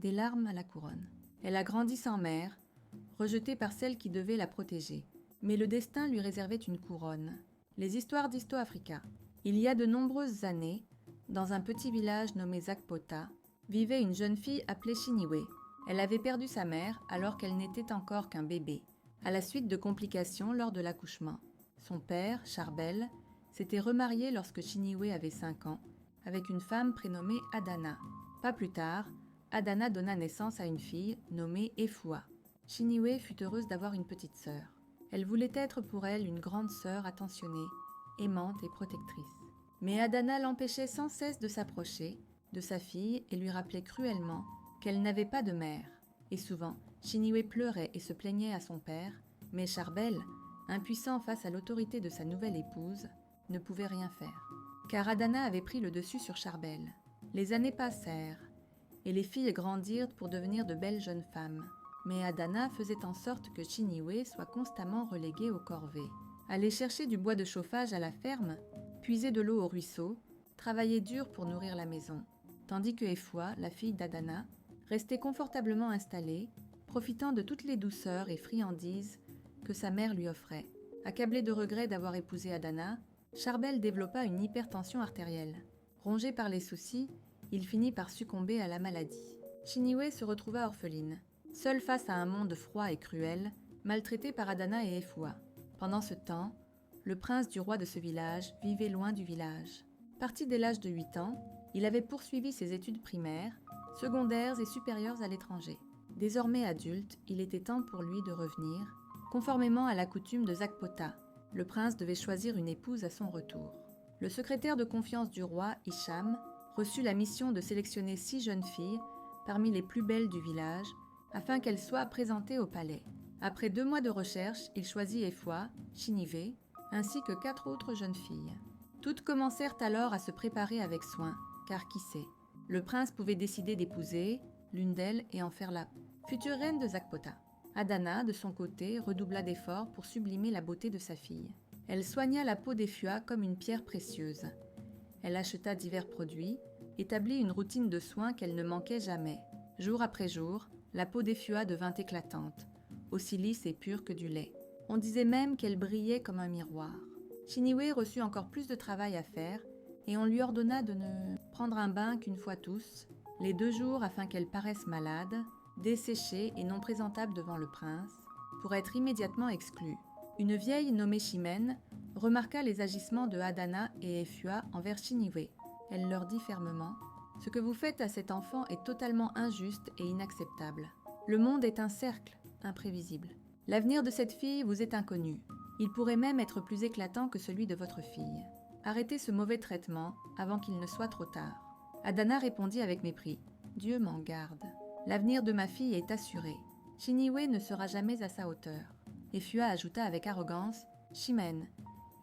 des larmes à la couronne. Elle a grandi sans mère, rejetée par celle qui devait la protéger. Mais le destin lui réservait une couronne. Les histoires d'Histo Africa. Il y a de nombreuses années, dans un petit village nommé Zakpota, vivait une jeune fille appelée Chiniwe. Elle avait perdu sa mère alors qu'elle n'était encore qu'un bébé, à la suite de complications lors de l'accouchement. Son père, Charbel, s'était remarié lorsque Chiniwe avait 5 ans, avec une femme prénommée Adana. Pas plus tard, Adana donna naissance à une fille nommée Efua. Chiniwe fut heureuse d'avoir une petite sœur. Elle voulait être pour elle une grande sœur attentionnée, aimante et protectrice. Mais Adana l'empêchait sans cesse de s'approcher de sa fille et lui rappelait cruellement qu'elle n'avait pas de mère. Et souvent, Chiniwe pleurait et se plaignait à son père, mais Charbel, impuissant face à l'autorité de sa nouvelle épouse, ne pouvait rien faire. Car Adana avait pris le dessus sur Charbel. Les années passèrent, et les filles grandirent pour devenir de belles jeunes femmes. Mais Adana faisait en sorte que Chiniwe soit constamment reléguée aux corvées. Aller chercher du bois de chauffage à la ferme, puiser de l'eau au ruisseau, travailler dur pour nourrir la maison. Tandis que Efua, la fille d'Adana, restait confortablement installée, profitant de toutes les douceurs et friandises que sa mère lui offrait. Accablé de regret d'avoir épousé Adana, Charbel développa une hypertension artérielle. Rongé par les soucis, il finit par succomber à la maladie. Chiniwe se retrouva orpheline, seule face à un monde froid et cruel, maltraité par Adana et Efua. Pendant ce temps, le prince du roi de ce village vivait loin du village. Parti dès l'âge de 8 ans, il avait poursuivi ses études primaires, secondaires et supérieures à l'étranger. Désormais adulte, il était temps pour lui de revenir, conformément à la coutume de Zakpota. Le prince devait choisir une épouse à son retour. Le secrétaire de confiance du roi, Hicham, reçut la mission de sélectionner 6 jeunes filles parmi les plus belles du village, afin qu'elles soient présentées au palais. Après 2 mois de recherche, il choisit Efua, Chiniwe, ainsi que 4 autres jeunes filles. Toutes commencèrent alors à se préparer avec soin, car qui sait, le prince pouvait décider d'épouser l'une d'elles et en faire la future reine de Zakpota. Adana, de son côté, redoubla d'efforts pour sublimer la beauté de sa fille. Elle soigna la peau d'Efua comme une pierre précieuse. Elle acheta divers produits, établit une routine de soins qu'elle ne manquait jamais. Jour après jour, la peau d'Efua devint éclatante, aussi lisse et pure que du lait. On disait même qu'elle brillait comme un miroir. Chiniwe reçut encore plus de travail à faire et on lui ordonna de ne prendre un bain qu'une fois tous, les 2 jours afin qu'elle paraisse malade, desséchée et non présentable devant le prince, pour être immédiatement exclue. Une vieille nommée Chimène remarqua les agissements de Adana et Efua envers Chiniwe. Elle leur dit fermement « Ce que vous faites à cet enfant est totalement injuste et inacceptable. Le monde est un cercle, imprévisible. L'avenir de cette fille vous est inconnu. Il pourrait même être plus éclatant que celui de votre fille. Arrêtez ce mauvais traitement avant qu'il ne soit trop tard. » Adana répondit avec mépris « Dieu m'en garde. L'avenir de ma fille est assuré. Chiniwe ne sera jamais à sa hauteur. » Efua ajouta avec arrogance « Chimène,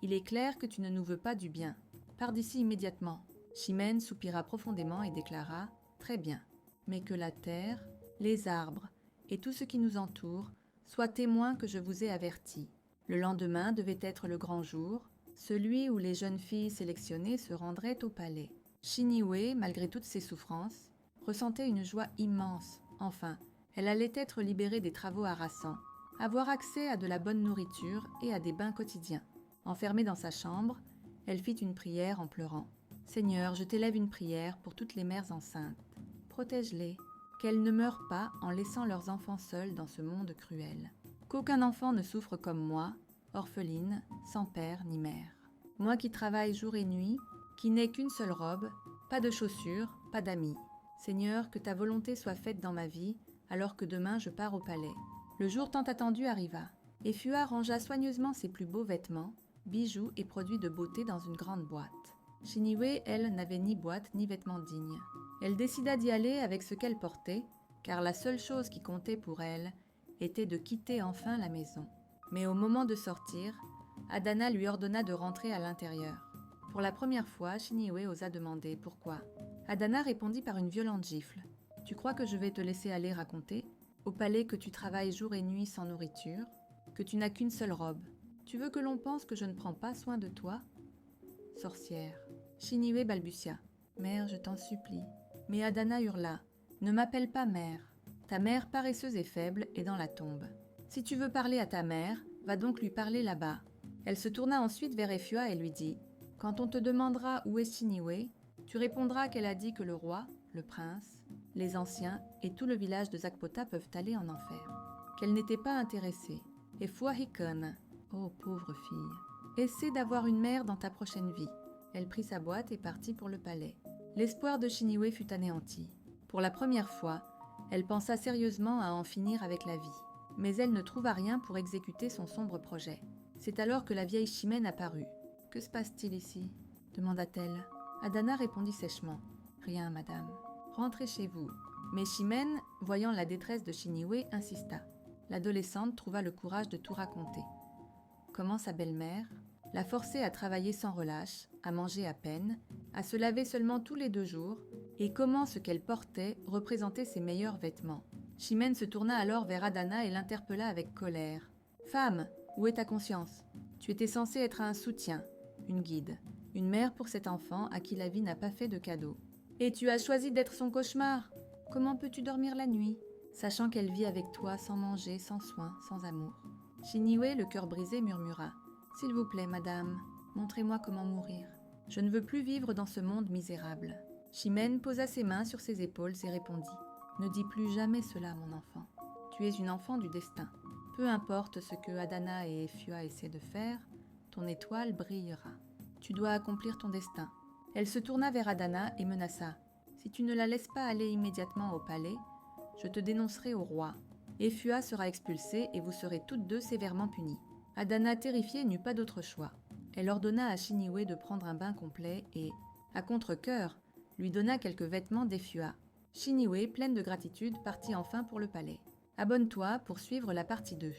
il est clair que tu ne nous veux pas du bien. Pars d'ici immédiatement. » Chimène soupira profondément et déclara « Très bien, mais que la terre, les arbres et tout ce qui nous entoure soient témoins que je vous ai avertis. » Le lendemain devait être le grand jour, celui où les jeunes filles sélectionnées se rendraient au palais. Chiniwe, malgré toutes ses souffrances, ressentait une joie immense. Enfin, elle allait être libérée des travaux harassants, avoir accès à de la bonne nourriture et à des bains quotidiens. Enfermée dans sa chambre, elle fit une prière en pleurant. « Seigneur, je t'élève une prière pour toutes les mères enceintes. Protège-les, qu'elles ne meurent pas en laissant leurs enfants seuls dans ce monde cruel. Qu'aucun enfant ne souffre comme moi, orpheline, sans père ni mère. Moi qui travaille jour et nuit, qui n'ai qu'une seule robe, pas de chaussures, pas d'amis. Seigneur, que ta volonté soit faite dans ma vie, alors que demain je pars au palais. » Le jour tant attendu arriva. Efua rangea soigneusement ses plus beaux vêtements, bijoux et produits de beauté dans une grande boîte. Chiniwe, elle, n'avait ni boîte ni vêtements dignes. Elle décida d'y aller avec ce qu'elle portait, car la seule chose qui comptait pour elle était de quitter enfin la maison. Mais au moment de sortir, Adana lui ordonna de rentrer à l'intérieur. Pour la première fois, Chiniwe osa demander pourquoi. Adana répondit par une violente gifle. « Tu crois que je vais te laisser aller raconter ? Au palais que tu travailles jour et nuit sans nourriture, que tu n'as qu'une seule robe. Tu veux que l'on pense que je ne prends pas soin de toi ? Sorcière. » Chiniwe balbutia. « Mère, je t'en supplie. » Mais Adana hurla. Ne m'appelle pas mère. Ta mère paresseuse et faible est dans la tombe. Si tu veux parler à ta mère, va donc lui parler là-bas. » Elle se tourna ensuite vers Efua et lui dit « Quand on te demandera où est Chiniwe, tu répondras qu'elle a dit que le roi, le prince, les anciens et tout le village de Zakpota peuvent aller en enfer. Qu'elle n'était pas intéressée. Efua hikon. Oh, pauvre fille. Essaie d'avoir une mère dans ta prochaine vie. » Elle prit sa boîte et partit pour le palais. L'espoir de Chiniwe fut anéanti. Pour la première fois, elle pensa sérieusement à en finir avec la vie. Mais elle ne trouva rien pour exécuter son sombre projet. C'est alors que la vieille Chimène apparut. « Que se passe-t-il ici » demanda-t-elle. Adana répondit sèchement. « Rien, madame. Rentrez chez vous. » Mais Chimène, voyant la détresse de Chiniwe, insista. L'adolescente trouva le courage de tout raconter. Comment sa belle-mère la forçait à travailler sans relâche, à manger à peine, à se laver seulement tous les 2 jours, et comment ce qu'elle portait représentait ses meilleurs vêtements. Chimène se tourna alors vers Adana et l'interpella avec colère. « Femme, où est ta conscience ? Tu étais censée être un soutien, une guide, une mère pour cet enfant à qui la vie n'a pas fait de cadeau. Et tu as choisi d'être son cauchemar. Comment peux-tu dormir la nuit, sachant qu'elle vit avec toi sans manger, sans soin, sans amour ?» Chiniwe, le cœur brisé, murmura. « S'il vous plaît, madame, montrez-moi comment mourir. Je ne veux plus vivre dans ce monde misérable. » Chimène posa ses mains sur ses épaules et répondit. « Ne dis plus jamais cela, mon enfant. Tu es une enfant du destin. Peu importe ce que Adana et Efua essaient de faire, ton étoile brillera. Tu dois accomplir ton destin. » Elle se tourna vers Adana et menaça. « Si tu ne la laisses pas aller immédiatement au palais, je te dénoncerai au roi. Efua sera expulsée et vous serez toutes 2 sévèrement punies. » Adana, terrifiée, n'eut pas d'autre choix. Elle ordonna à Chiniwe de prendre un bain complet et, à contre-cœur, lui donna quelques vêtements d'Efua. Chiniwe, pleine de gratitude, partit enfin pour le palais. Abonne-toi pour suivre la partie 2.